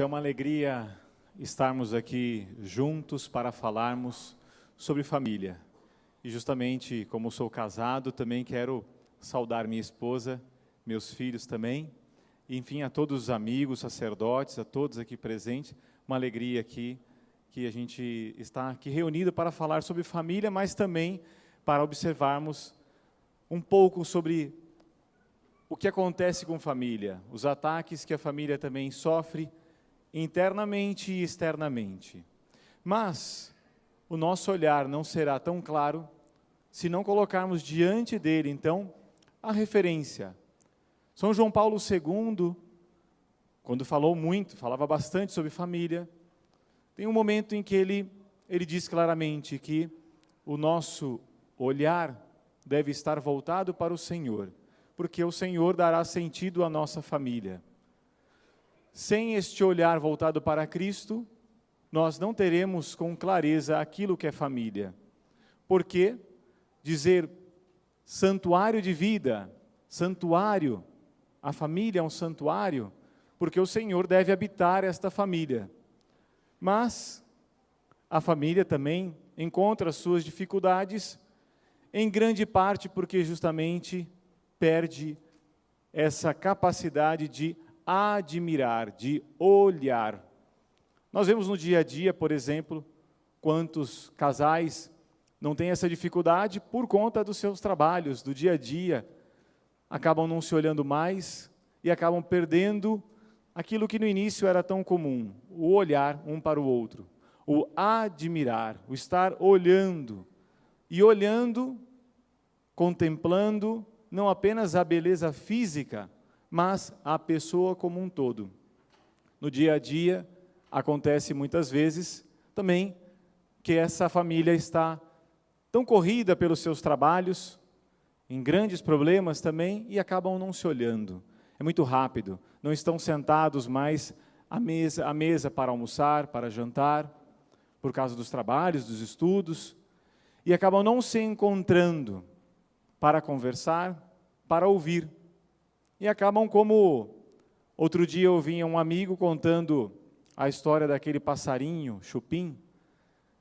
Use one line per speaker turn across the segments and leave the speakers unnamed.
É uma alegria estarmos aqui juntos para falarmos sobre família. E justamente como sou casado, também quero saudar minha esposa, meus filhos também, e, enfim, a todos os amigos, sacerdotes, a todos aqui presentes. Uma alegria aqui que a gente está aqui reunido para falar sobre família, mas também para observarmos um pouco sobre o que acontece com família, os ataques que a família também sofre, internamente e externamente. Mas o nosso olhar não será tão claro se não colocarmos diante dele, então, a referência. São João Paulo II, quando falava bastante sobre família, tem um momento em que ele diz claramente que o nosso olhar deve estar voltado para o Senhor, porque o Senhor dará sentido à nossa família. Sem este olhar voltado para Cristo, nós não teremos com clareza aquilo que é família. Porque dizer santuário de vida, santuário, a família é um santuário, porque o Senhor deve habitar esta família. Mas a família também encontra suas dificuldades, em grande parte porque justamente perde essa capacidade de admirar, de olhar. Nós vemos no dia a dia, por exemplo, quantos casais não têm essa dificuldade por conta dos seus trabalhos, do dia a dia, acabam não se olhando mais e acabam perdendo aquilo que no início era tão comum, o olhar um para o outro, o admirar, o estar olhando, e olhando, contemplando, não apenas a beleza física, mas a pessoa como um todo. No dia a dia, acontece muitas vezes também que essa família está tão corrida pelos seus trabalhos, em grandes problemas também, e acabam não se olhando. É muito rápido, não estão sentados mais à mesa para almoçar, para jantar, por causa dos trabalhos, dos estudos, e acabam não se encontrando para conversar, para ouvir. E acabam como, outro dia eu ouvi um amigo contando a história daquele passarinho, chupim.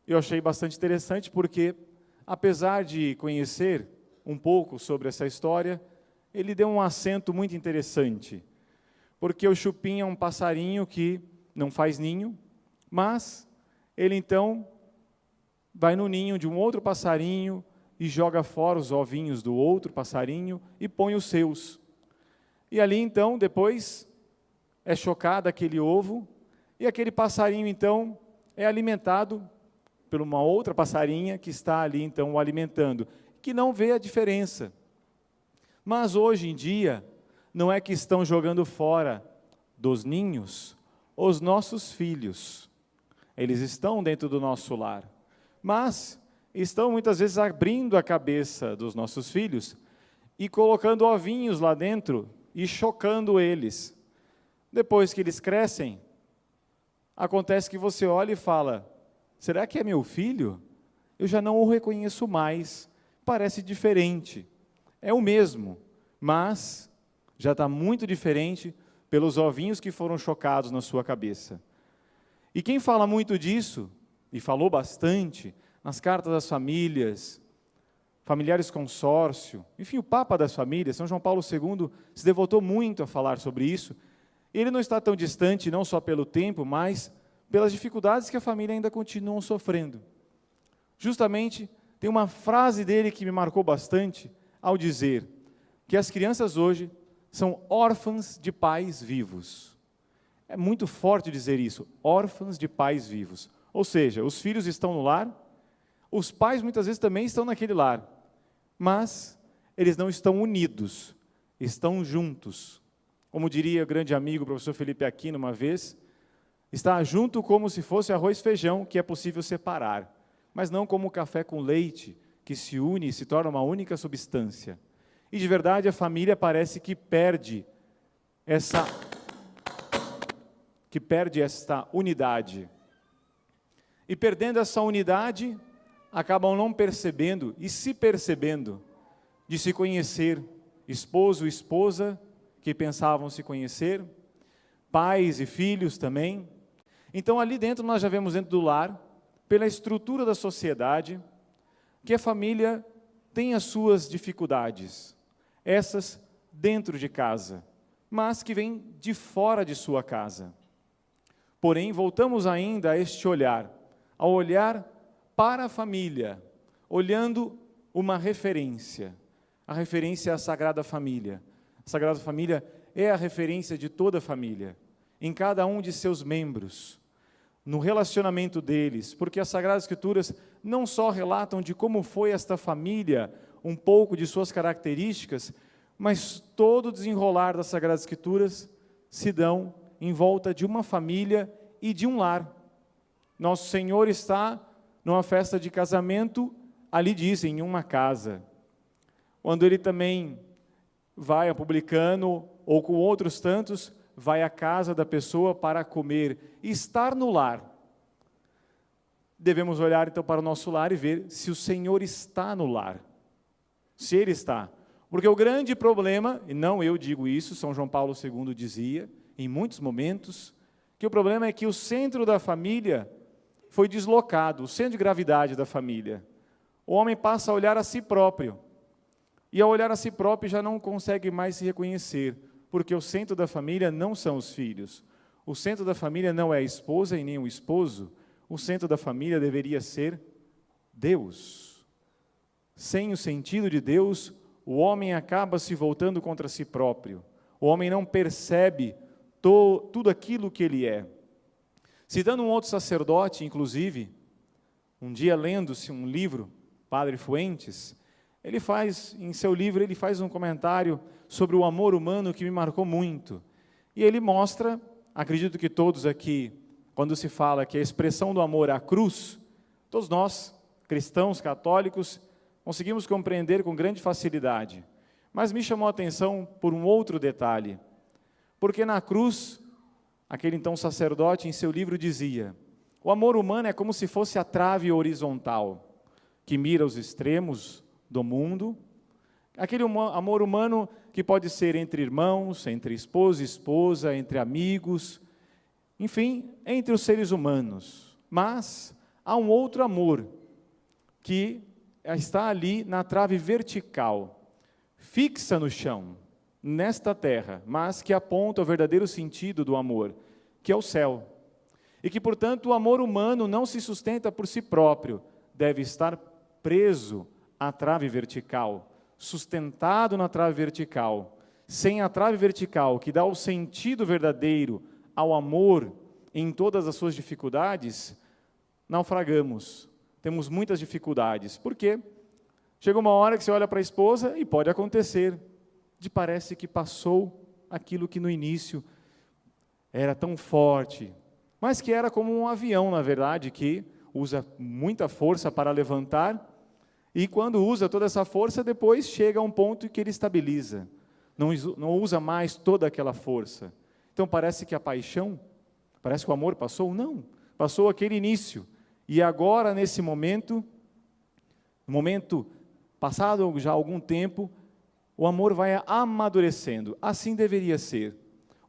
Eu achei bastante interessante porque, apesar de conhecer um pouco sobre essa história, ele deu um acento muito interessante. Porque o chupim é um passarinho que não faz ninho, mas ele então vai no ninho de um outro passarinho e joga fora os ovinhos do outro passarinho e põe os seus. E ali, então, depois, é chocado aquele ovo, e aquele passarinho, então, é alimentado por uma outra passarinha que está ali, então, o alimentando, que não vê a diferença. Mas, hoje em dia, não é que estão jogando fora dos ninhos os nossos filhos. Eles estão dentro do nosso lar, mas estão, muitas vezes, abrindo a cabeça dos nossos filhos e colocando ovinhos lá dentro, e chocando eles. Depois que eles crescem, acontece que você olha e fala, será que é meu filho? Eu já não o reconheço mais, parece diferente. É o mesmo, mas já está muito diferente pelos ovinhos que foram chocados na sua cabeça. E quem fala muito disso, e falou bastante, nas cartas das famílias, familiares consórcio, enfim, o Papa das famílias, São João Paulo II, se devotou muito a falar sobre isso. Ele não está tão distante, não só pelo tempo, mas pelas dificuldades que a família ainda continua sofrendo. Justamente, tem uma frase dele que me marcou bastante, ao dizer que as crianças hoje são órfãs de pais vivos. É muito forte dizer isso, órfãs de pais vivos. Ou seja, os filhos estão no lar, os pais muitas vezes também estão naquele lar, mas eles não estão unidos, estão juntos. Como diria o grande amigo, o professor Felipe Aquino, uma vez, está junto como se fosse arroz e feijão, que é possível separar, mas não como o café com leite, que se une e se torna uma única substância. E de verdade a família parece que perde esta unidade. E perdendo essa unidade, acabam não percebendo e se percebendo de se conhecer, esposo e esposa, que pensavam se conhecer, pais e filhos também. Então ali dentro nós já vemos dentro do lar, pela estrutura da sociedade, que a família tem as suas dificuldades, essas dentro de casa, mas que vêm de fora de sua casa. Porém, voltamos ainda a este olhar, ao olhar para a família, olhando uma referência. A referência é a Sagrada Família. A Sagrada Família é a referência de toda a família, em cada um de seus membros, no relacionamento deles, porque as Sagradas Escrituras não só relatam de como foi esta família, um pouco de suas características, mas todo o desenrolar das Sagradas Escrituras se dão em volta de uma família e de um lar. Nosso Senhor está numa festa de casamento, ali diz, em uma casa. Quando Ele também vai a publicano, ou com outros tantos, vai à casa da pessoa para comer, estar no lar. Devemos olhar então para o nosso lar e ver se o Senhor está no lar, se Ele está. Porque o grande problema, e não eu digo isso, São João Paulo II dizia, em muitos momentos, que o problema é que o centro da família foi deslocado, o centro de gravidade da família. O homem passa a olhar a si próprio, e ao olhar a si próprio já não consegue mais se reconhecer, porque o centro da família não são os filhos, o centro da família não é a esposa e nem o esposo, o centro da família deveria ser Deus. Sem o sentido de Deus, o homem acaba se voltando contra si próprio, o homem não percebe tudo aquilo que ele é. Citando um outro sacerdote, inclusive, um dia lendo-se um livro, Padre Fuentes, ele faz, em seu livro, ele faz um comentário sobre o amor humano que me marcou muito. E ele mostra, acredito que todos aqui, quando se fala que a expressão do amor é a cruz, todos nós, cristãos, católicos, conseguimos compreender com grande facilidade. Mas me chamou a atenção por um outro detalhe. Porque na cruz, aquele então sacerdote em seu livro dizia, o amor humano é como se fosse a trave horizontal, que mira os extremos do mundo, aquele amor humano que pode ser entre irmãos, entre esposo e esposa, entre amigos, enfim, entre os seres humanos. Mas há um outro amor que está ali na trave vertical, fixa no chão, nesta terra, mas que aponta o verdadeiro sentido do amor, que é o céu. E que, portanto, o amor humano não se sustenta por si próprio, deve estar preso à trave vertical, sustentado na trave vertical. Sem a trave vertical, que dá o sentido verdadeiro ao amor em todas as suas dificuldades, naufragamos. Temos muitas dificuldades. Por quê? Chega uma hora que você olha para a esposa e pode acontecer, de parece que passou aquilo que no início era tão forte, mas que era como um avião, na verdade, que usa muita força para levantar, e quando usa toda essa força, depois chega a um ponto que ele estabiliza, não usa mais toda aquela força. Então parece que a paixão, parece que o amor passou, não, passou aquele início, e agora nesse momento, passado já algum tempo, o amor vai amadurecendo, assim deveria ser.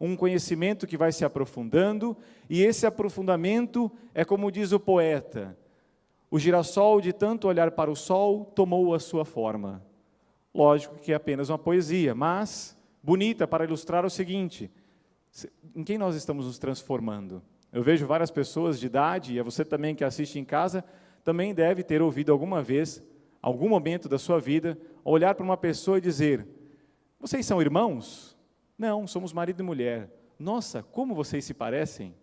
Um conhecimento que vai se aprofundando, e esse aprofundamento é como diz o poeta, o girassol de tanto olhar para o sol tomou a sua forma. Lógico que é apenas uma poesia, mas bonita para ilustrar o seguinte, em quem nós estamos nos transformando? Eu vejo várias pessoas de idade, e é você também que assiste em casa, também deve ter ouvido alguma vez, algum momento da sua vida, olhar para uma pessoa e dizer, vocês são irmãos? Não, somos marido e mulher. Nossa, como vocês se parecem?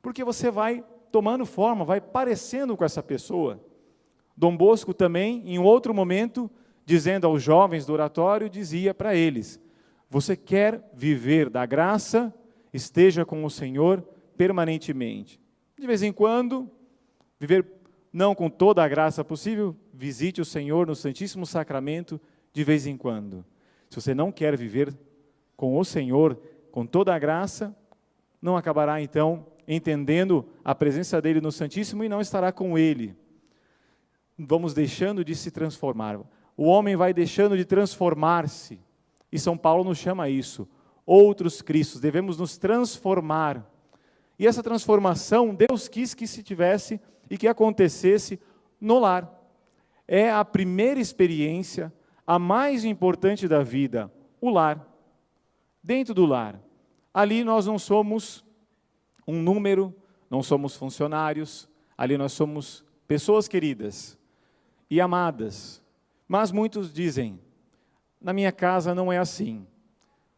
Porque você vai tomando forma, vai parecendo com essa pessoa. Dom Bosco também, em outro momento, dizendo aos jovens do oratório, dizia para eles, você quer viver da graça, esteja com o Senhor permanentemente. De vez em quando, viver não com toda a graça possível, visite o Senhor no Santíssimo Sacramento de vez em quando. Se você não quer viver com o Senhor, com toda a graça, não acabará então entendendo a presença dele no Santíssimo e não estará com ele. Vamos deixando de se transformar. O homem vai deixando de transformar-se. E São Paulo nos chama a isso. outros Cristos, devemos nos transformar. E essa transformação, Deus quis que se tivesse e que acontecesse no lar. É a primeira experiência, a mais importante da vida, o lar. Dentro do lar. Ali nós não somos um número, não somos funcionários, ali nós somos pessoas queridas e amadas. Mas muitos dizem, na minha casa não é assim.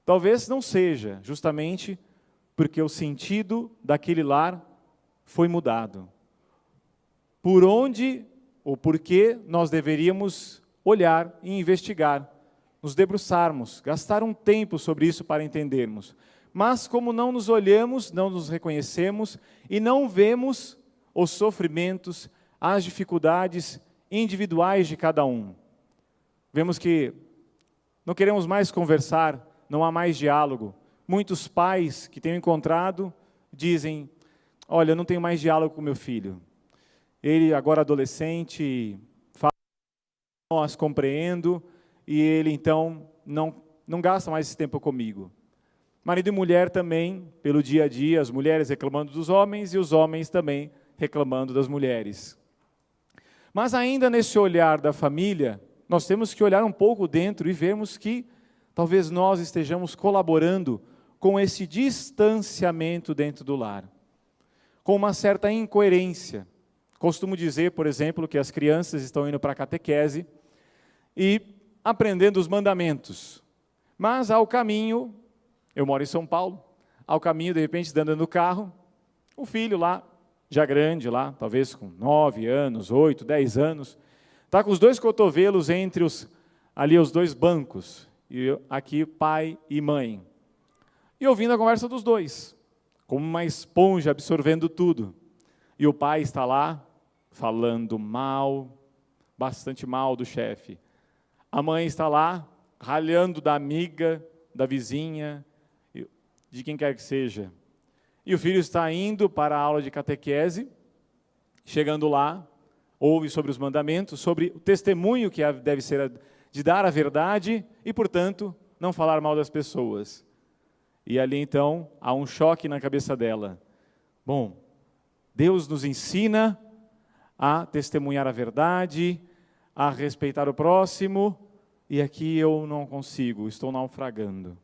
Talvez não seja, justamente porque o sentido daquele lar foi mudado. Por onde ou por que nós deveríamos olhar e investigar, nos debruçarmos, gastar um tempo sobre isso para entendermos. Mas como não nos olhamos, não nos reconhecemos e não vemos os sofrimentos, as dificuldades individuais de cada um. Vemos que não queremos mais conversar, não há mais diálogo. Muitos pais que tenho encontrado dizem, olha, eu não tenho mais diálogo com meu filho. Ele agora adolescente, fala, não as compreendo, e ele então não gasta mais esse tempo comigo. Marido e mulher também, pelo dia a dia, as mulheres reclamando dos homens e os homens também reclamando das mulheres. Mas ainda nesse olhar da família, nós temos que olhar um pouco dentro e vermos que talvez nós estejamos colaborando com esse distanciamento dentro do lar, com uma certa incoerência. Costumo dizer, por exemplo, que as crianças estão indo para a catequese e aprendendo os mandamentos, mas ao caminho, eu moro em São Paulo, ao caminho, de repente, andando no carro, o filho lá, já grande lá, talvez com 9 anos, 8, 10 anos, está com os dois cotovelos entre os dois bancos, e aqui pai e mãe, e ouvindo a conversa dos dois, como uma esponja absorvendo tudo, e o pai está lá, falando mal, bastante mal do chefe, a mãe está lá, ralhando da amiga, da vizinha, de quem quer que seja. E o filho está indo para a aula de catequese, chegando lá, ouve sobre os mandamentos, sobre o testemunho que deve ser de dar a verdade e, portanto, não falar mal das pessoas. E ali, então, há um choque na cabeça dela. Bom, Deus nos ensina a testemunhar a verdade, a respeitar o próximo, e aqui eu não consigo, estou naufragando.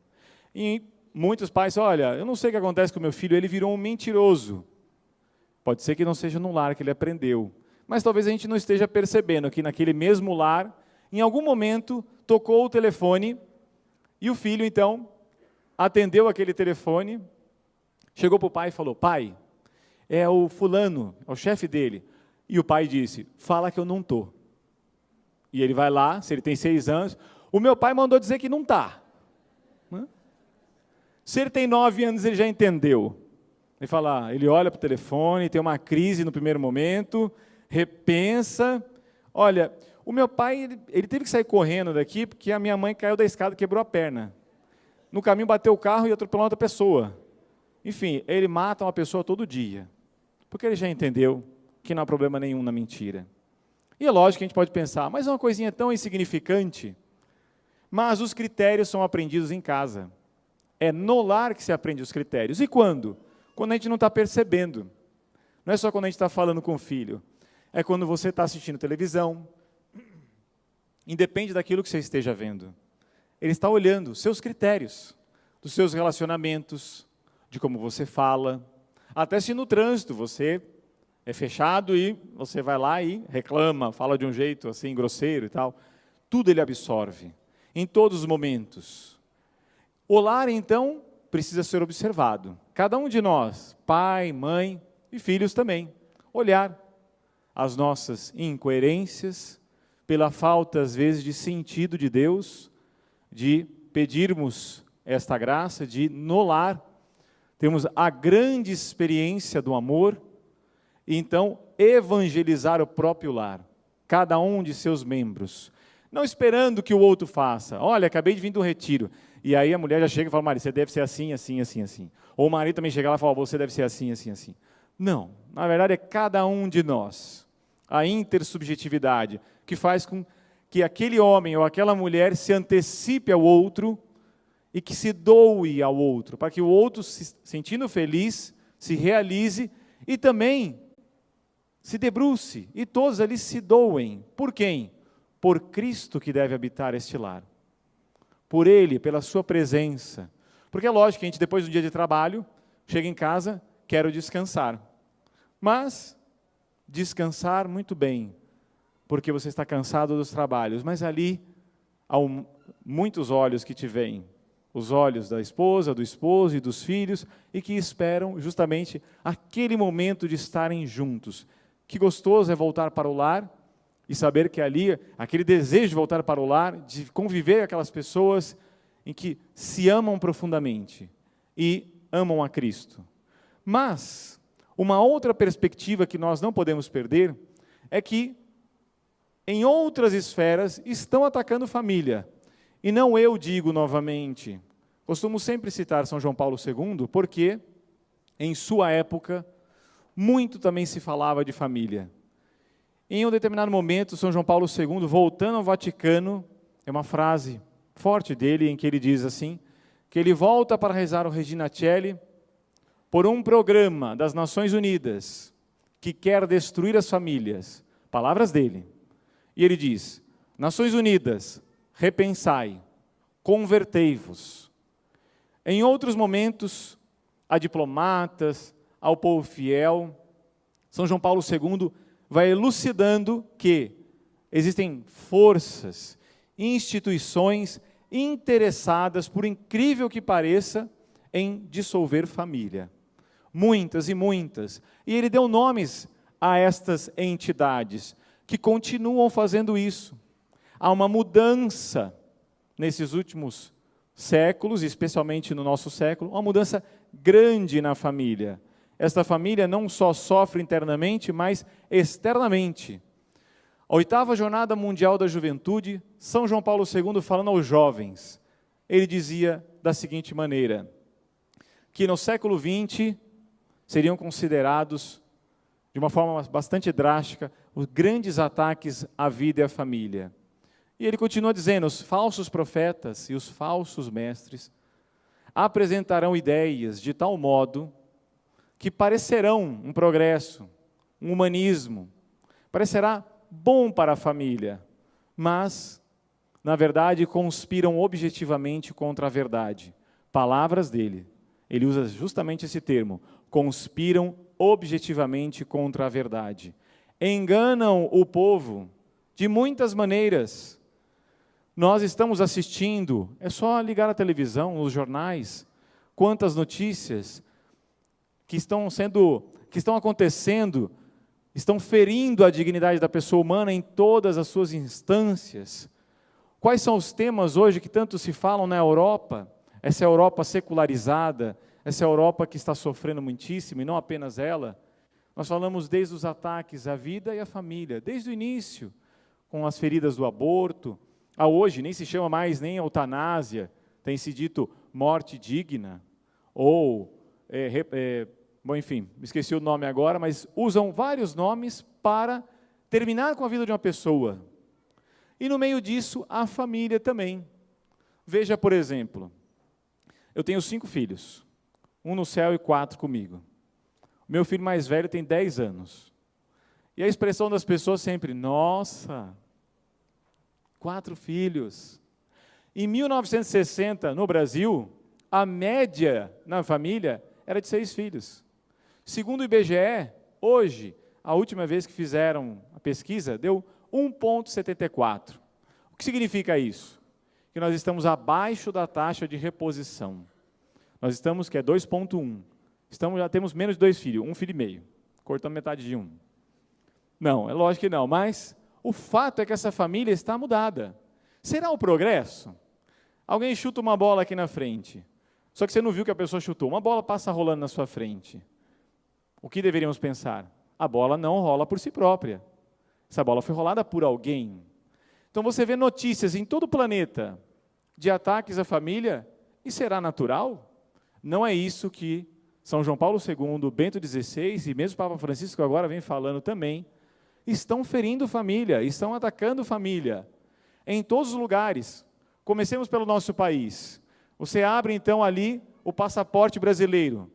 E muitos pais, olha, eu não sei o que acontece com meu filho, ele virou um mentiroso. Pode ser que não seja no lar que ele aprendeu, mas talvez a gente não esteja percebendo que naquele mesmo lar, em algum momento, tocou o telefone, e o filho, então, atendeu aquele telefone, chegou para o pai e falou, pai, é o fulano, é o chefe dele. E o pai disse, fala que eu não estou. E ele vai lá, se ele tem 6 anos, o meu pai mandou dizer que não está. Se ele tem 9 anos, ele já entendeu. Ele olha para o telefone, tem uma crise no primeiro momento, repensa. Olha, o meu pai, ele teve que sair correndo daqui, porque a minha mãe caiu da escada e quebrou a perna. No caminho bateu o carro e atropelou outra pessoa. Enfim, ele mata uma pessoa todo dia. Porque ele já entendeu que não há problema nenhum na mentira. E é lógico que a gente pode pensar, mas é uma coisinha tão insignificante. Mas os critérios são aprendidos em casa. É no lar que se aprende os critérios. E quando? Quando a gente não está percebendo. Não é só quando a gente está falando com o filho. É quando você está assistindo televisão. Independe daquilo que você esteja vendo. Ele está olhando os seus critérios, dos seus relacionamentos, de como você fala. Até se no trânsito você é fechado e você vai lá e reclama, fala de um jeito assim grosseiro e tal. Tudo ele absorve, em todos os momentos. O lar, então, precisa ser observado. Cada um de nós, pai, mãe e filhos também, olhar as nossas incoerências, pela falta, às vezes, de sentido de Deus, de pedirmos esta graça, de no lar, temos a grande experiência do amor, e então evangelizar o próprio lar, cada um de seus membros, não esperando que o outro faça. Olha, acabei de vir do retiro, e aí a mulher já chega e fala, marido, você deve ser assim, assim, assim, assim. Ou o marido também chega lá e fala, você deve ser assim, assim, assim. Não, na verdade é cada um de nós, a intersubjetividade, que faz com que aquele homem ou aquela mulher se antecipe ao outro e que se doe ao outro, para que o outro, se sentindo feliz, se realize e também se debruce e todos ali se doem. Por quem? Por Cristo que deve habitar este lar. Por Ele, pela sua presença. Porque é lógico que a gente, depois do dia de trabalho, chega em casa, quero descansar. Mas, descansar muito bem, porque você está cansado dos trabalhos. Mas ali, há muitos olhos que te veem. Os olhos da esposa, do esposo e dos filhos, e que esperam justamente aquele momento de estarem juntos. Que gostoso é voltar para o lar e saber que ali, aquele desejo de voltar para o lar, de conviver com aquelas pessoas em que se amam profundamente e amam a Cristo. Mas, uma outra perspectiva que nós não podemos perder é que, em outras esferas, estão atacando família. E não eu digo novamente. Costumo sempre citar São João Paulo II, porque, em sua época, muito também se falava de família. Em um determinado momento, São João Paulo II, voltando ao Vaticano, é uma frase forte dele, em que ele diz assim, que ele volta para rezar o Regina Coeli por um programa das Nações Unidas que quer destruir as famílias. Palavras dele. E ele diz, Nações Unidas, repensai, convertei-vos. Em outros momentos, a diplomatas, ao povo fiel, São João Paulo II vai elucidando que existem forças, instituições interessadas, por incrível que pareça, em dissolver família. Muitas e muitas. E ele deu nomes a estas entidades, que continuam fazendo isso. Há uma mudança nesses últimos séculos, especialmente no nosso século, uma mudança grande na família. Esta família não só sofre internamente, mas externamente. A 8ª Jornada Mundial da Juventude, São João Paulo II falando aos jovens, ele dizia da seguinte maneira, que no século XX seriam considerados, de uma forma bastante drástica, os grandes ataques à vida e à família. E ele continua dizendo, os falsos profetas e os falsos mestres apresentarão ideias de tal modo que parecerão um progresso, um humanismo, parecerá bom para a família, mas, na verdade, conspiram objetivamente contra a verdade. Palavras dele, ele usa justamente esse termo, conspiram objetivamente contra a verdade. Enganam o povo de muitas maneiras. Nós estamos assistindo, é só ligar a televisão, os jornais, quantas notícias que estão acontecendo, estão ferindo a dignidade da pessoa humana em todas as suas instâncias. Quais são os temas hoje que tanto se falam na Europa? Essa Europa secularizada, essa Europa que está sofrendo muitíssimo, e não apenas ela. Nós falamos desde os ataques à vida e à família, desde o início, com as feridas do aborto, a hoje nem se chama mais nem eutanásia, tem se dito morte digna, ou, bom, enfim, esqueci o nome agora, mas usam vários nomes para terminar com a vida de uma pessoa. E no meio disso, a família também. Veja, por exemplo, eu tenho 5 filhos, 1 no céu e 4 comigo. Meu filho mais velho tem 10 anos. E a expressão das pessoas sempre, nossa, 4 filhos. Em 1960, no Brasil, a média na família era de 6 filhos. Segundo o IBGE, hoje, a última vez que fizeram a pesquisa, deu 1,74. O que significa isso? Que nós estamos abaixo da taxa de reposição. Nós estamos, que é 2,1. Já temos menos de 2 filhos, 1 filho e meio. Cortamos metade de 1. Não, é lógico que não, mas o fato é que essa família está mudada. Será o progresso? Alguém chuta uma bola aqui na frente, só que você não viu que a pessoa chutou. Uma bola passa rolando na sua frente. O que deveríamos pensar? A bola não rola por si própria. Essa bola foi rolada por alguém. Então você vê notícias em todo o planeta de ataques à família, e será natural? Não é isso que São João Paulo II, Bento XVI e mesmo o Papa Francisco agora vem falando também, estão ferindo família, estão atacando família, em todos os lugares. Comecemos pelo nosso país. Você abre então ali o passaporte brasileiro.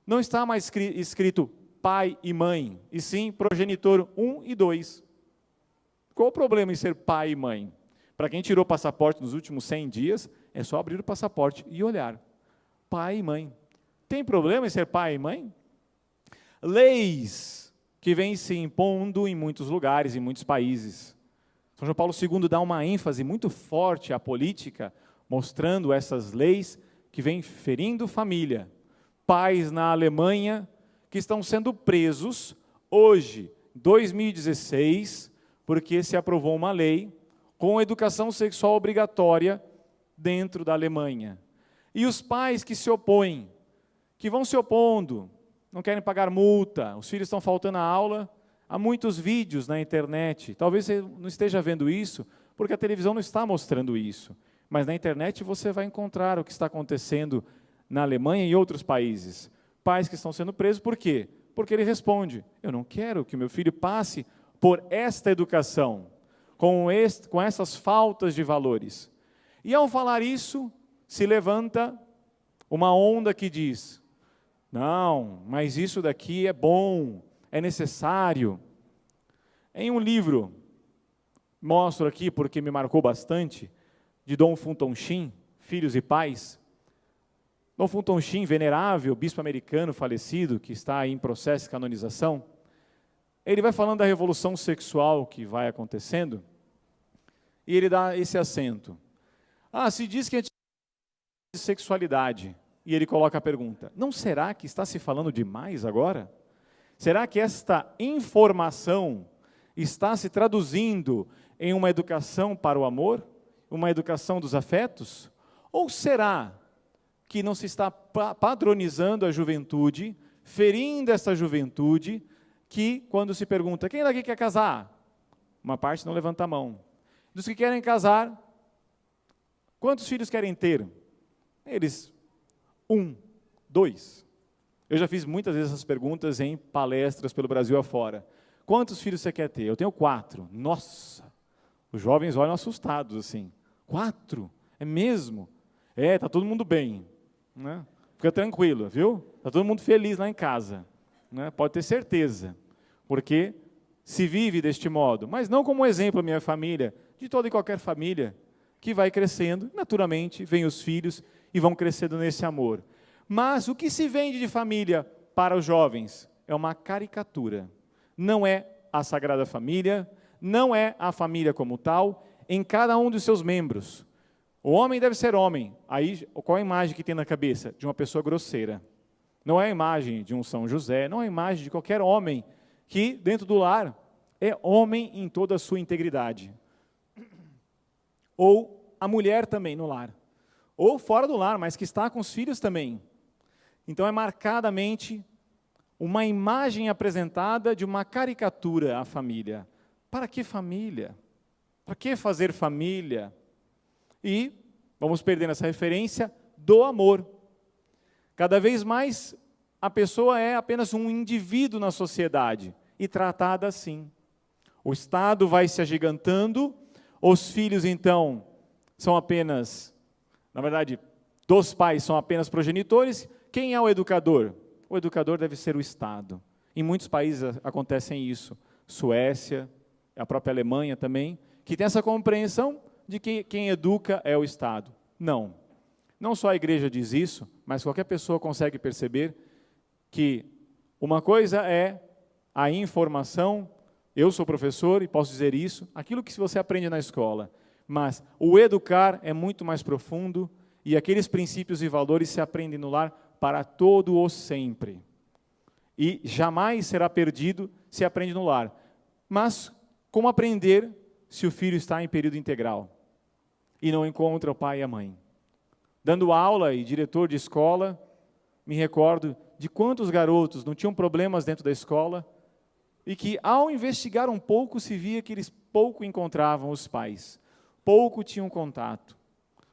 Não está mais escrito pai e mãe, e sim progenitor 1 e 2. Qual o problema em ser pai e mãe? Para quem tirou o passaporte nos últimos 100 dias, é só abrir o passaporte e olhar. Pai e mãe. Tem problema em ser pai e mãe? Leis que vêm se impondo em muitos lugares, em muitos países. São João Paulo II dá uma ênfase muito forte à política, mostrando essas leis que vêm ferindo família. Pais na Alemanha que estão sendo presos hoje, 2016, porque se aprovou uma lei com educação sexual obrigatória dentro da Alemanha. E os pais que se opõem, que vão se opondo, não querem pagar multa, os filhos estão faltando à aula, há muitos vídeos na internet, talvez você não esteja vendo isso, porque a televisão não está mostrando isso, mas na internet você vai encontrar o que está acontecendo na Alemanha e em outros países. Pais que estão sendo presos, por quê? Porque ele responde, eu não quero que o meu filho passe por esta educação, com essas faltas de valores. E ao falar isso, se levanta uma onda que diz, não, mas isso daqui é bom, é necessário. Em um livro, mostro aqui porque me marcou bastante, de Dom Fulton Sheen, Filhos e Pais. Dom Fulton Sheen, venerável, bispo americano falecido, que está aí em processo de canonização, ele vai falando da revolução sexual que vai acontecendo, e ele dá esse acento. Se diz que é de sexualidade. E ele coloca a pergunta, não será que está se falando demais agora? Será que esta informação está se traduzindo em uma educação para o amor? Uma educação dos afetos? Ou será que não se está padronizando a juventude, ferindo essa juventude, que quando se pergunta, quem daqui quer casar? Uma parte não levanta a mão. Dos que querem casar, quantos filhos querem ter? Eles, 1, 2. Eu já fiz muitas vezes essas perguntas em palestras pelo Brasil afora. Quantos filhos você quer ter? Eu tenho 4. Nossa! Os jovens olham assustados assim. 4? É mesmo? Está todo mundo bem. Né? Fica tranquilo, viu? Está todo mundo feliz lá em casa. Né? Pode ter certeza. Porque se vive deste modo. Mas não como exemplo a minha família, de toda e qualquer família, que vai crescendo, naturalmente, vem os filhos e vão crescendo nesse amor. Mas o que se vende de família para os jovens é uma caricatura. Não é a Sagrada Família, não é a família como tal, em cada um dos seus membros. O homem deve ser homem. Aí, qual a imagem que tem na cabeça? De uma pessoa grosseira. Não é a imagem de um São José, não é a imagem de qualquer homem que, dentro do lar, é homem em toda a sua integridade. Ou a mulher também no lar. Ou fora do lar, mas que está com os filhos também. Então é marcadamente uma imagem apresentada de uma caricatura à família. Para que família? Para que fazer família? E vamos perdendo essa referência do amor. Cada vez mais a pessoa é apenas um indivíduo na sociedade e tratada assim. O Estado vai se agigantando, os filhos então são apenas, na verdade, dos pais são apenas progenitores. Quem é o educador? O educador deve ser o Estado. Em muitos países acontecem isso. Suécia, a própria Alemanha também, que tem essa compreensão de que quem educa é o Estado. Não. Não só a igreja diz isso, mas qualquer pessoa consegue perceber que uma coisa é a informação, eu sou professor e posso dizer isso, aquilo que você aprende na escola, mas o educar é muito mais profundo e aqueles princípios e valores se aprendem no lar para todo o sempre. E jamais será perdido se aprende no lar. Mas como aprender se o filho está em período integral e não encontra o pai e a mãe? Dando aula e diretor de escola, me recordo de quantos garotos não tinham problemas dentro da escola e que, ao investigar um pouco, se via que eles pouco encontravam os pais, pouco tinham contato.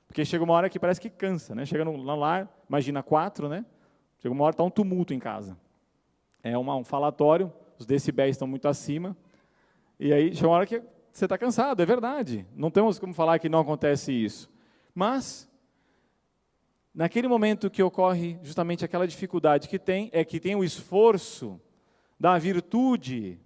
Porque chega uma hora que parece que cansa, né? Chega no lar, imagina 4, né? Chega uma hora que está um tumulto em casa. É um falatório, os decibéis estão muito acima, e aí chega uma hora que você está cansado, é verdade. Não temos como falar que não acontece isso. Mas naquele momento que ocorre justamente aquela dificuldade que tem o esforço da virtude,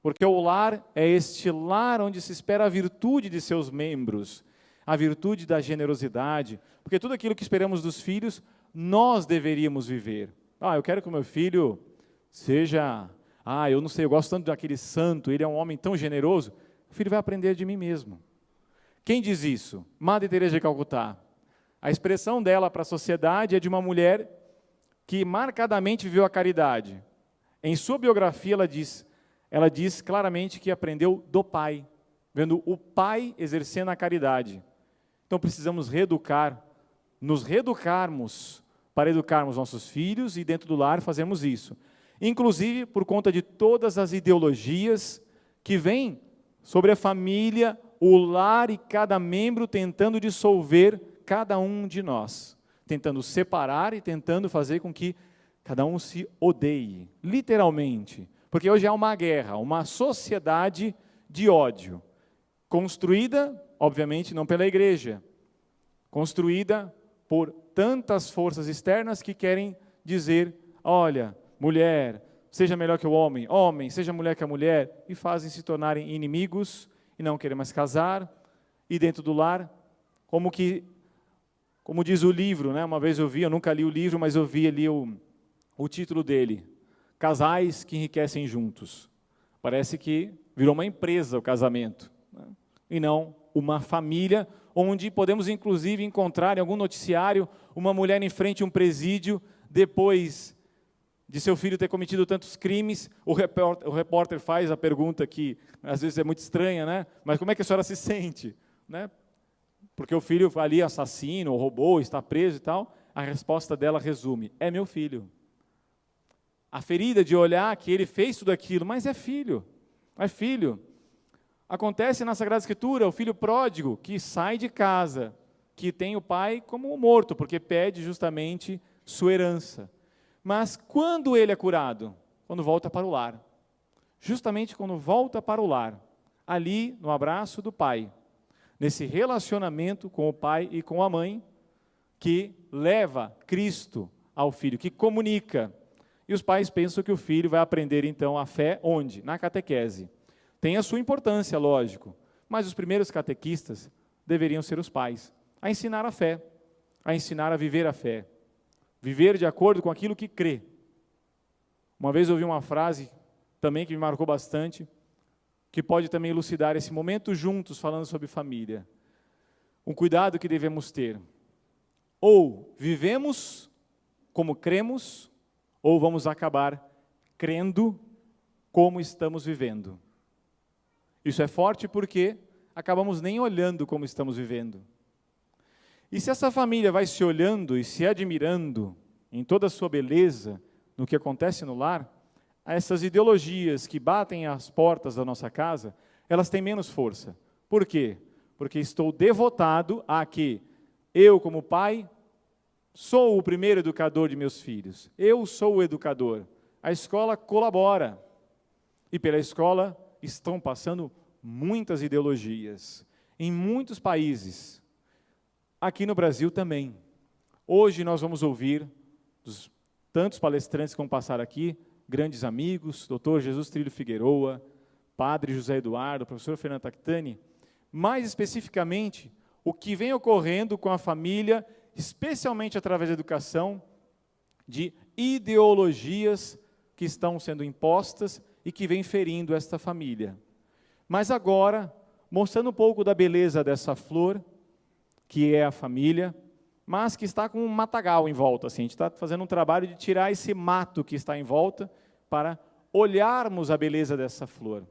porque o lar é este lar onde se espera a virtude de seus membros, a virtude da generosidade, porque tudo aquilo que esperamos dos filhos, nós deveríamos viver. Eu quero que o meu filho seja, eu não sei, eu gosto tanto daquele santo, ele é um homem tão generoso. O filho vai aprender de mim mesmo. Quem diz isso? Madre Teresa de Calcutá. A expressão dela para a sociedade é de uma mulher que marcadamente viveu a caridade. Em sua biografia ela diz claramente que aprendeu do pai, vendo o pai exercendo a caridade. Então precisamos nos reeducarmos para educarmos nossos filhos e dentro do lar fazemos isso. Inclusive por conta de todas as ideologias que vêm sobre a família, o lar e cada membro tentando dissolver cada um de nós, tentando separar e tentando fazer com que cada um se odeie, literalmente, porque hoje há uma guerra, uma sociedade de ódio, construída, obviamente, não pela igreja, construída por tantas forças externas que querem dizer, olha, mulher, seja melhor que o homem, homem, seja melhor que a mulher, e fazem se tornarem inimigos e não querem mais casar, e dentro do lar, como diz o livro, né? Uma vez eu nunca li o livro, mas eu vi ali o título dele, Casais que Enriquecem Juntos. Parece que virou uma empresa o casamento, né? E não uma família, onde podemos inclusive encontrar em algum noticiário uma mulher em frente a um presídio, depois de seu filho ter cometido tantos crimes, o repórter faz a pergunta que às vezes é muito estranha, né? Mas como é que a senhora se sente? Né? Porque o filho ali assassino, ou roubou, está preso e tal, a resposta dela resume, é meu filho. A ferida de olhar que ele fez tudo aquilo, mas é filho, é filho. Acontece na Sagrada Escritura, o filho pródigo que sai de casa, que tem o pai como morto, porque pede justamente sua herança. Mas quando ele é curado? Quando volta para o lar. Justamente quando volta para o lar, ali no abraço do pai, nesse relacionamento com o pai e com a mãe, que leva Cristo ao filho, que comunica. E os pais pensam que o filho vai aprender então a fé onde? Na catequese. Tem a sua importância, lógico, mas os primeiros catequistas deveriam ser os pais, a ensinar a fé, a ensinar a viver a fé, viver de acordo com aquilo que crê. Uma vez eu ouvi uma frase também que me marcou bastante, que pode também elucidar esse momento juntos falando sobre família. Um cuidado que devemos ter. Ou vivemos como cremos, ou vamos acabar crendo como estamos vivendo. Isso é forte porque acabamos nem olhando como estamos vivendo. E se essa família vai se olhando e se admirando em toda a sua beleza, no que acontece no lar, essas ideologias que batem às portas da nossa casa, elas têm menos força. Por quê? Porque estou devotado a que eu, como pai, sou o primeiro educador de meus filhos. Eu sou o educador. A escola colabora. E pela escola estão passando muitas ideologias. Em muitos países. Aqui no Brasil também. Hoje nós vamos ouvir dos tantos palestrantes que vão passar aqui, grandes amigos, Dr. Jesus Trilho Figueroa, Padre José Eduardo, Professor Fernando Tactani, mais especificamente, o que vem ocorrendo com a família, especialmente através da educação, de ideologias que estão sendo impostas e que vem ferindo esta família. Mas agora, mostrando um pouco da beleza dessa flor, que é a família, mas que está com um matagal em volta. Assim, a gente está fazendo um trabalho de tirar esse mato que está em volta para olharmos a beleza dessa flor.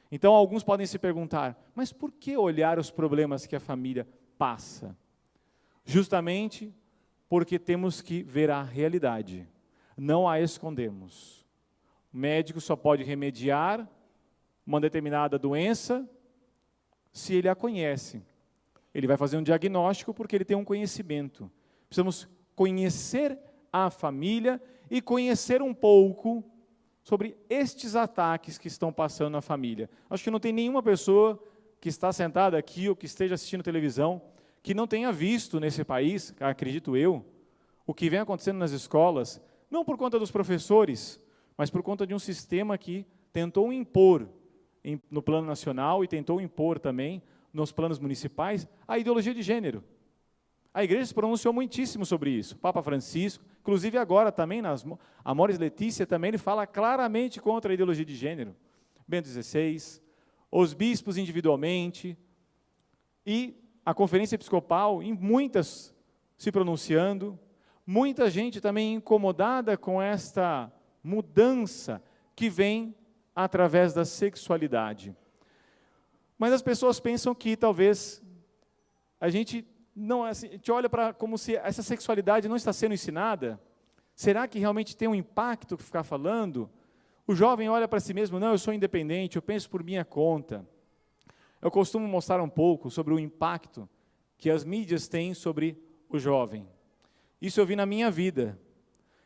Então, alguns podem se perguntar, mas por que olhar os problemas que a família passa? Justamente porque temos que ver a realidade, não a escondemos. O médico só pode remediar uma determinada doença se ele a conhece. Ele vai fazer um diagnóstico porque ele tem um conhecimento. Precisamos conhecer a família e conhecer um pouco sobre estes ataques que estão passando na família. Acho que não tem nenhuma pessoa que está sentada aqui ou que esteja assistindo televisão que não tenha visto nesse país, acredito eu, o que vem acontecendo nas escolas, não por conta dos professores, mas por conta de um sistema que tentou impor no plano nacional e tentou impor também nos planos municipais a ideologia de gênero. A igreja se pronunciou muitíssimo sobre isso. Papa Francisco, inclusive agora também, Amoris Letícia também, ele fala claramente contra a ideologia de gênero. Bento XVI, os bispos individualmente, e a conferência episcopal, em muitas se pronunciando, muita gente também incomodada com esta mudança que vem através da sexualidade. Mas as pessoas pensam que talvez a gente não, assim, a gente olha para como se essa sexualidade não está sendo ensinada. Será que realmente tem um impacto ficar falando? O jovem olha para si mesmo, não, eu sou independente, eu penso por minha conta. Eu costumo mostrar um pouco sobre o impacto que as mídias têm sobre o jovem. Isso eu vi na minha vida.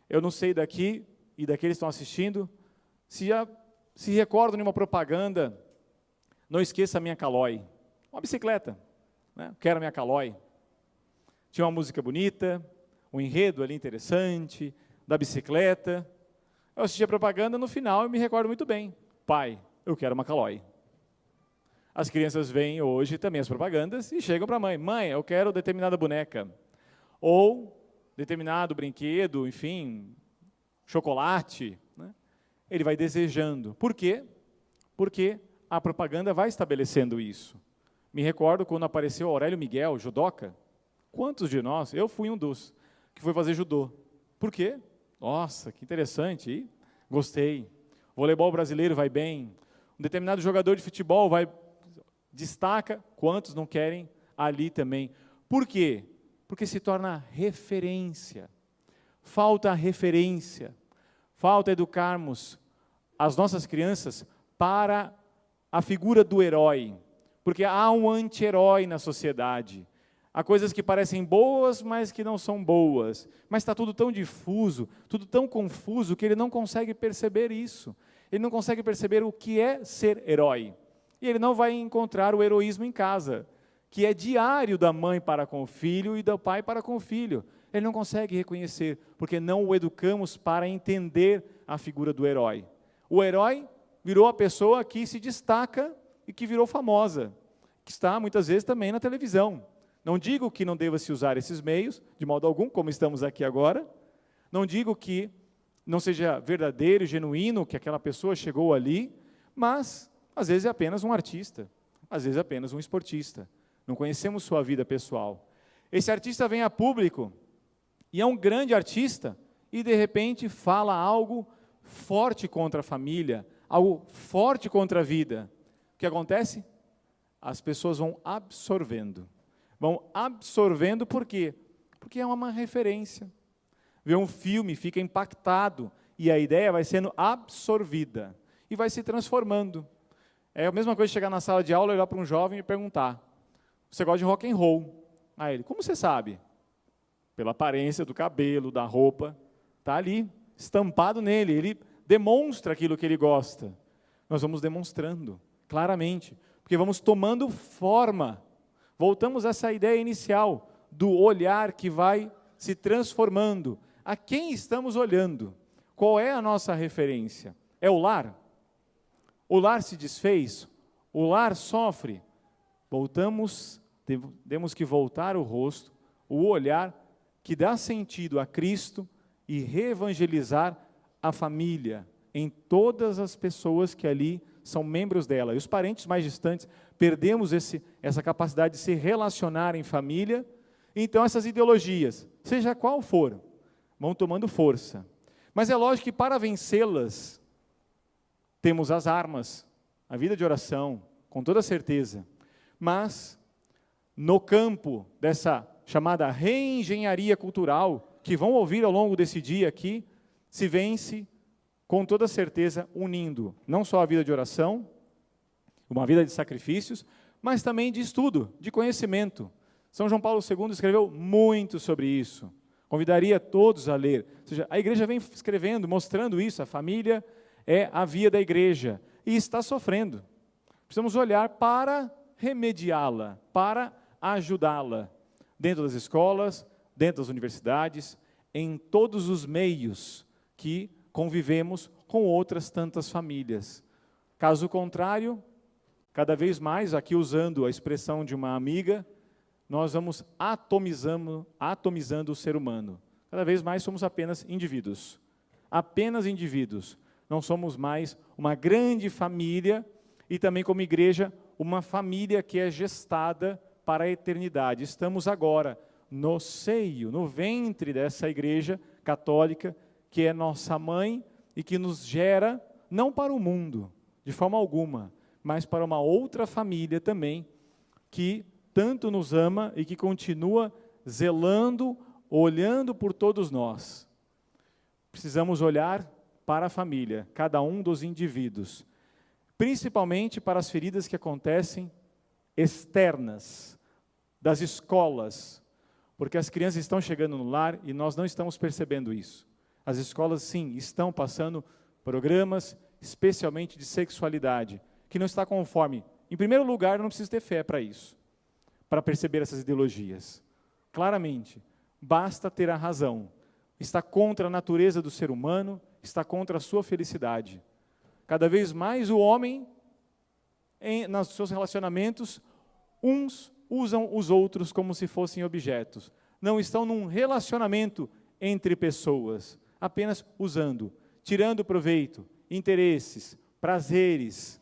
Eu não sei daqui e daqueles que estão assistindo, se recordam de uma propaganda, não esqueça a minha Caloi. Uma bicicleta, né? Quero a minha Caloi. Tinha uma música bonita, um enredo ali interessante, da bicicleta. Eu assisti a propaganda, no final eu me recordo muito bem. Pai, eu quero uma Caloi. As crianças veem hoje também as propagandas e chegam para a mãe. Mãe, eu quero determinada boneca. Ou determinado brinquedo, enfim, chocolate. Né? Ele vai desejando. Por quê? Porque a propaganda vai estabelecendo isso. Me recordo quando apareceu Aurélio Miguel, judoca. Quantos de nós, eu fui um dos, que foi fazer judô. Por quê? Nossa, que interessante, e gostei. Voleibol brasileiro vai bem. Um determinado jogador de futebol destaca, quantos não querem ali também. Por quê? Porque se torna referência. Falta referência. Falta educarmos as nossas crianças para a figura do herói. Porque há um anti-herói na sociedade. Há coisas que parecem boas, mas que não são boas. Mas está tudo tão difuso, tudo tão confuso, que ele não consegue perceber isso. Ele não consegue perceber o que é ser herói. E ele não vai encontrar o heroísmo em casa, que é diário da mãe para com o filho e do pai para com o filho. Ele não consegue reconhecer, porque não o educamos para entender a figura do herói. O herói virou a pessoa que se destaca e que virou famosa, que está muitas vezes também na televisão. Não digo que não deva se usar esses meios, de modo algum, como estamos aqui agora. Não digo que não seja verdadeiro e genuíno que aquela pessoa chegou ali, mas às vezes é apenas um artista, às vezes é apenas um esportista. Não conhecemos sua vida pessoal. Esse artista vem a público e é um grande artista e de repente fala algo forte contra a família, algo forte contra a vida. O que acontece? As pessoas vão absorvendo. Vão absorvendo por quê? Porque é uma referência. Vê um filme, fica impactado, e a ideia vai sendo absorvida, e vai se transformando. É a mesma coisa chegar na sala de aula, olhar para um jovem e perguntar, você gosta de rock and roll? Aí ele, como você sabe? Pela aparência do cabelo, da roupa, está ali, estampado nele, ele demonstra aquilo que ele gosta. Nós vamos demonstrando, claramente, porque vamos tomando forma. Voltamos a essa ideia inicial do olhar que vai se transformando. A quem estamos olhando? Qual é a nossa referência? É o lar? O lar se desfez? O lar sofre? Temos que voltar o rosto, o olhar que dá sentido a Cristo e reevangelizar a família em todas as pessoas que ali são membros dela. E os parentes mais distantes, perdemos essa capacidade de se relacionar em família. Então essas ideologias, seja qual for, vão tomando força. Mas é lógico que para vencê-las, temos as armas, a vida de oração, com toda certeza. Mas, no campo dessa chamada reengenharia cultural, que vão ouvir ao longo desse dia aqui, se vence, com toda certeza, unindo não só a vida de oração, uma vida de sacrifícios, mas também de estudo, de conhecimento. São João Paulo II escreveu muito sobre isso. Convidaria todos a ler. Ou seja, a igreja vem escrevendo, mostrando isso. A família é a via da igreja e está sofrendo. Precisamos olhar para remediá-la, para ajudá-la. Dentro das escolas, dentro das universidades, em todos os meios que convivemos com outras tantas famílias. Caso contrário, cada vez mais, aqui usando a expressão de uma amiga, nós vamos atomizando o ser humano. Cada vez mais somos apenas indivíduos. Apenas indivíduos. Não somos mais uma grande família e também como igreja, uma família que é gestada para a eternidade. Estamos agora no seio, no ventre dessa igreja católica, que é nossa mãe e que nos gera, não para o mundo, de forma alguma, mas para uma outra família também, que tanto nos ama e que continua zelando, olhando por todos nós. Precisamos olhar para a família, cada um dos indivíduos, principalmente para as feridas que acontecem externas, das escolas, porque as crianças estão chegando no lar e nós não estamos percebendo isso. As escolas, sim, estão passando programas, especialmente de sexualidade, que não está conforme. Em primeiro lugar, não precisa ter fé para isso, para perceber essas ideologias. Claramente, basta ter a razão. Está contra a natureza do ser humano, está contra a sua felicidade. Cada vez mais o homem, nos seus relacionamentos, uns usam os outros como se fossem objetos. Não estão num relacionamento entre pessoas, apenas usando, tirando proveito, interesses, prazeres.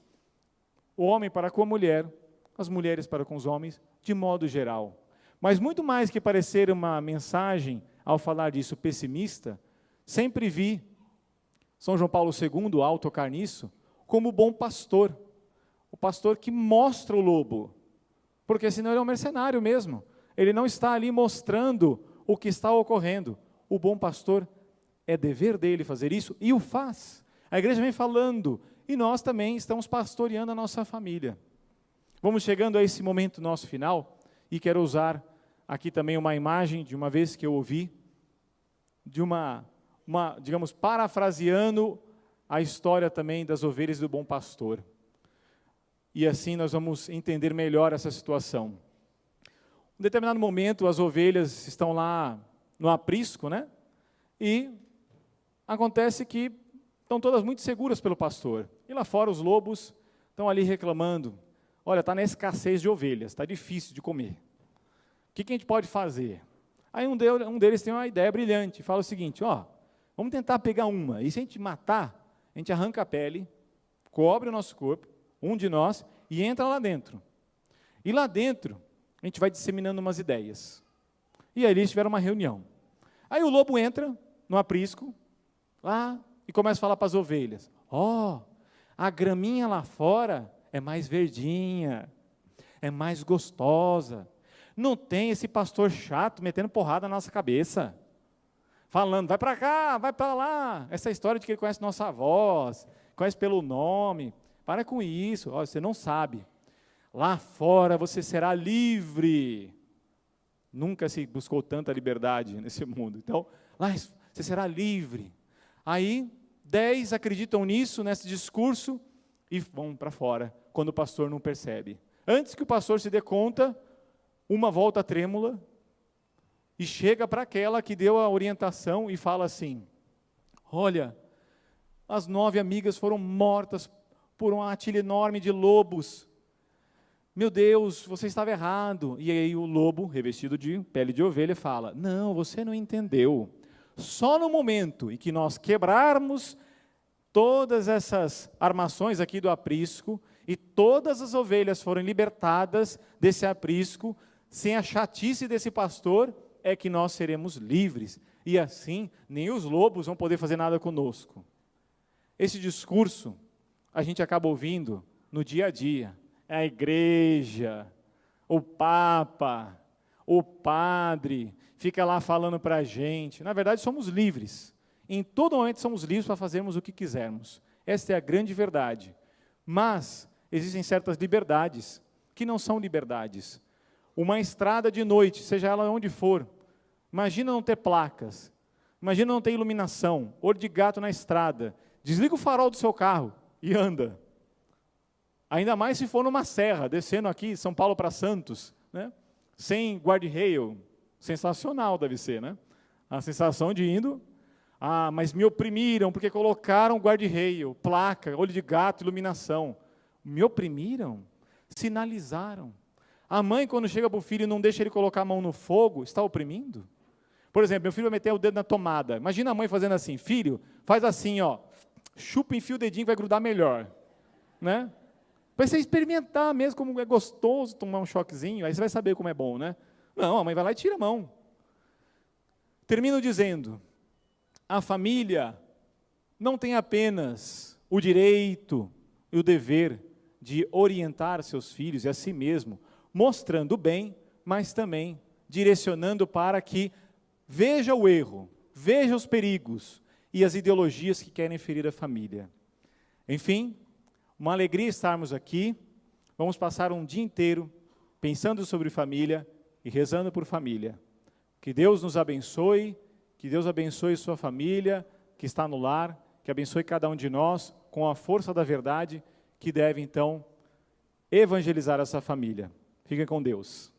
O homem para com a mulher, as mulheres para com os homens, de modo geral. Mas muito mais que parecer uma mensagem, ao falar disso, pessimista, sempre vi São João Paulo II, ao tocar nisso, como o bom pastor. O pastor que mostra o lobo, porque senão ele é um mercenário mesmo. Ele não está ali mostrando o que está ocorrendo. O bom pastor, é dever dele fazer isso, e o faz. A igreja vem falando, e nós também estamos pastoreando a nossa família. Vamos chegando a esse momento nosso final, e quero usar aqui também uma imagem de uma vez que eu ouvi, de digamos, parafraseando a história também das ovelhas do bom pastor. E assim nós vamos entender melhor essa situação. Em determinado momento, as ovelhas estão lá no aprisco, né? E acontece que estão todas muito seguras pelo pastor. E lá fora os lobos estão ali reclamando. Olha, está na escassez de ovelhas, está difícil de comer. O que a gente pode fazer? Aí um deles tem uma ideia brilhante, fala o seguinte, vamos tentar pegar uma, e se a gente matar, a gente arranca a pele, cobre o nosso corpo, um de nós, e entra lá dentro. E lá dentro, a gente vai disseminando umas ideias. E aí eles tiveram uma reunião. Aí o lobo entra no aprisco, lá, e começa a falar para as ovelhas, a graminha lá fora é mais verdinha, é mais gostosa, não tem esse pastor chato metendo porrada na nossa cabeça, falando, vai para cá, vai para lá, essa história de que ele conhece nossa voz, conhece pelo nome, para com isso, você não sabe, lá fora você será livre, nunca se buscou tanta liberdade nesse mundo, então, lá você será livre. Aí, 10 acreditam nisso, nesse discurso, e vão para fora, quando o pastor não percebe. Antes que o pastor se dê conta, uma volta trêmula, e chega para aquela que deu a orientação e fala assim, olha, as 9 amigas foram mortas por uma matilha enorme de lobos. Meu Deus, você estava errado. E aí o lobo, revestido de pele de ovelha, fala, não, você não entendeu. Só no momento em que nós quebrarmos todas essas armações aqui do aprisco, e todas as ovelhas forem libertadas desse aprisco, sem a chatice desse pastor, é que nós seremos livres. E assim, nem os lobos vão poder fazer nada conosco. Esse discurso, a gente acaba ouvindo no dia a dia. É a igreja, o papa, o padre, fica lá falando para a gente. Na verdade, somos livres. Em todo momento somos livres para fazermos o que quisermos. Esta é a grande verdade. Mas existem certas liberdades que não são liberdades. Uma estrada de noite, seja ela onde for, imagina não ter placas, imagina não ter iluminação, olho de gato na estrada, desliga o farol do seu carro e anda. Ainda mais se for numa serra, descendo aqui, São Paulo para Santos, né? Sem guarda-rail, sensacional deve ser, né? A sensação de indo, mas me oprimiram porque colocaram guarda-reio, placa, olho de gato, iluminação. Me oprimiram? Sinalizaram. A mãe, quando chega para o filho e não deixa ele colocar a mão no fogo, está oprimindo? Por exemplo, meu filho vai meter o dedo na tomada. Imagina a mãe fazendo assim, filho, faz assim, ó, chupa, enfia o dedinho, vai grudar melhor. Né? Vai você experimentar mesmo como é gostoso tomar um choquezinho, aí você vai saber como é bom, né? Não, a mãe vai lá e tira a mão. Termino dizendo, a família não tem apenas o direito e o dever de orientar seus filhos e a si mesmo, mostrando o bem, mas também direcionando para que veja o erro, veja os perigos e as ideologias que querem ferir a família. Enfim, uma alegria estarmos aqui, vamos passar um dia inteiro pensando sobre família e rezando por família. Que Deus nos abençoe, que Deus abençoe sua família, que está no lar, que abençoe cada um de nós com a força da verdade, que deve então evangelizar essa família. Fiquem com Deus.